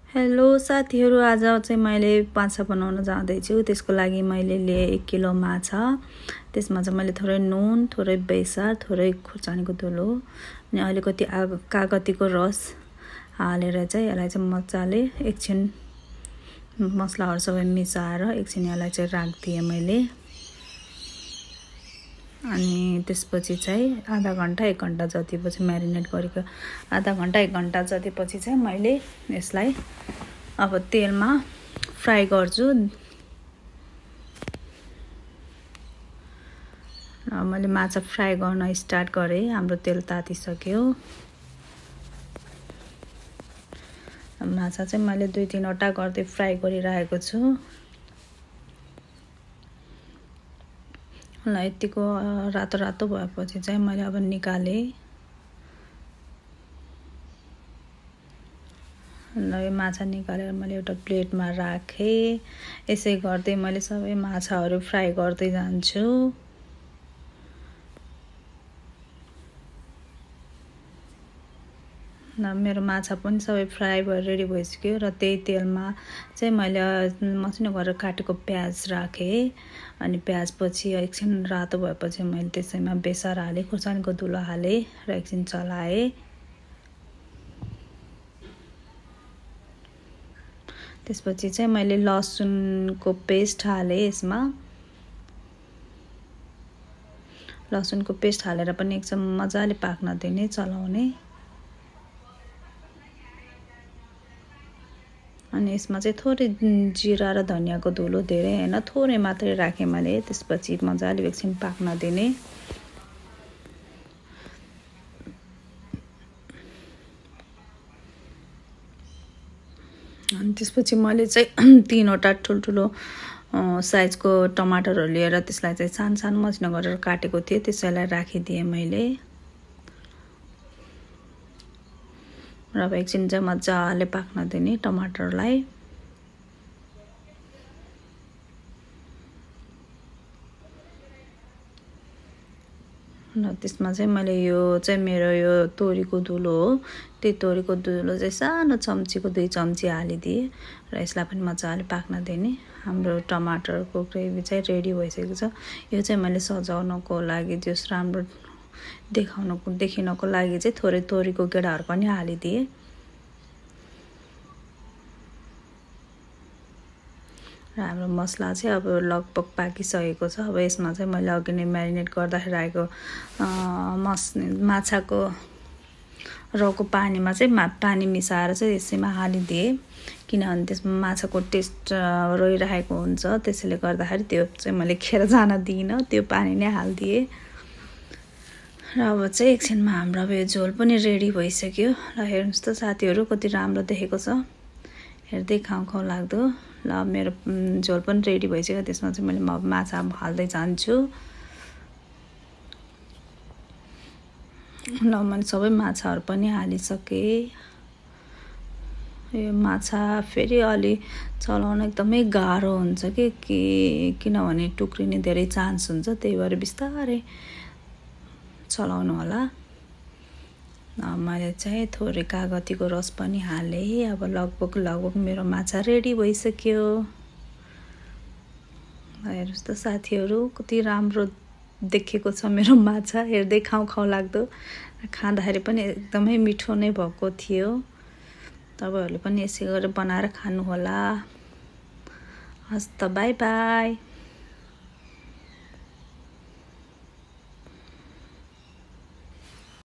Hello साथीहरू, आज चाहिँ मैले माछा बनाउन जाँदैछु। त्यसको लागि मैले लिए 1 किलो माछा। त्यसमा चाहिँ मैले थोरै नुन, थोरै बेसार, थोरै खुर्सानीको धुलो अनि अलिकति कागतीको रस हालेर चाहिँ यसलाई चाहिँ मजाले एकछिन मसलाहरू सबै मिसाएर एकछिन यसलाई चाहिँ राखिदिएँ मैले। अनि त्यसपछि चाहिँ आधा घन्टा 1 घन्टा जतिपछि म्यारिनेट गरेको आधा घन्टा 1 घन्टा जतिपछि चाहिँ मैले यसलाई अब तेलमा फ्राई गर्छु। मैले माछा फ्राई गर्न स्टार्ट गरेँ। हाम्रो तेल तातिसक्यो। माछा चाहिँ मैले 2-3 वटा गर्दै फ्राई गरिरहेको छु। ल यतिको रातो रातो भएपछि चाहिँ मैले अब निकालेँ। ल यो माछा निकालेर मैले एउटा प्लेटमा राखेँ। यसै गर्दै मैले सबै माछाहरू फ्राई गर्दै जान्छु। मेरो माछा पनि सबै फ्राई भएर रेडी भइसक्यो र त्यही तेलमा चाहिँ मैले मसिनो गरेर काटेको प्याज राखेँ। अनि प्याज पछि एकछिन रातो भएपछि मैले त्यसैमा बेसार हालेँ, खुर्सानीको धुलो हालेँ र एकछिन चलाएँ। त्यसपछि चाहिँ मैले लसुनको पेस्ट हालेँ। यसमा लसुनको पेस्ट हालेर पनि एकदम मजाले पाक्न दिने, चलाउने। अनि यसमा चाहिँ थोरै जिरा र धनियाको धुलो, धेरै हैन, थोरै मात्रै राखेँ मैले। त्यसपछि मजाले एकछिन पाक्न दिने। अनि त्यसपछि मैले चाहिँ 3 वटा ठुल्ठुलो साइजको टमाटरहरू लिएर त्यसलाई चाहिँ सानो मसिनो गरेर काटेको थिएँ। त्यसैलाई राखिदिएँ मैले। र अब एकछिन चाहिँ मजाले पाक्न दिने टमाटरलाई। र त्यसमा चाहिँ मैले यो चाहिँ मेरो यो तोरीको धुलो हो। त्यही तोरीको धुलो चाहिँ सानो चम्चीको 2 चम्ची हालिदिएँ र यसलाई पनि मजाले पाक्न दिने। हाम्रो टमाटरको ग्रेभी चाहिँ रेडी भइसकेको छ। यो चाहिँ मैले सजाउनको लागि, जस राम्रो देखिनको लागि चाहिँ थोरै तोरीको गेडाहरू पनि हालिदिएँ। र हाम्रो मसला चाहिँ अब लगभग पाकिसकेको छ। अब यसमा चाहिँ मैले अघि नै म्यारिनेट गर्दाखेरि राखेको माछाको रौँको पानीमा चाहिँ पानी मिसाएर चाहिँ यसैमा हालिदिएँ। किनभने त्यसमा माछाको टेस्ट रहिरहेको हुन्छ। त्यसैले गर्दाखेरि त्यो चाहिँ मैले खेर जान दिइनँ, त्यो पानी नै हालिदिएँ। र अब चाहिँ एकछिनमा हाम्रो अब यो झोल पनि रेडी भइसक्यो। र हेर्नुहोस् त साथीहरू, कति राम्रो देखेको छ, हेर्दै खाउँ लाग्दो। ल मेरो झोल पनि रेडी भइसक्यो। त्यसमा चाहिँ मैले माछा हाल्दै जान्छु। ल मैले सबै माछाहरू पनि हालिसकेँ। यो माछा फेरि अलि चलाउन एकदमै गाह्रो हुन्छ किनभने टुक्रिने धेरै चान्स हुन्छ। त्यही भएर बिस्तारै चलाउनु होला। मैले चाहिँ थोरै कागतीको रस पनि हालेँ। अब लगभग मेरो माछा रेडी भइसक्यो। हेर्नुहोस् त साथीहरू, कति राम्रो देखेको छ मेरो माछा, हेर्दै खाउँ लाग्दो। खाँदाखेरि पनि एकदमै मिठो नै भएको थियो। तपाईँहरूले पनि यसै गरेर बनाएर खानु होला। हस् त, बाई बाई।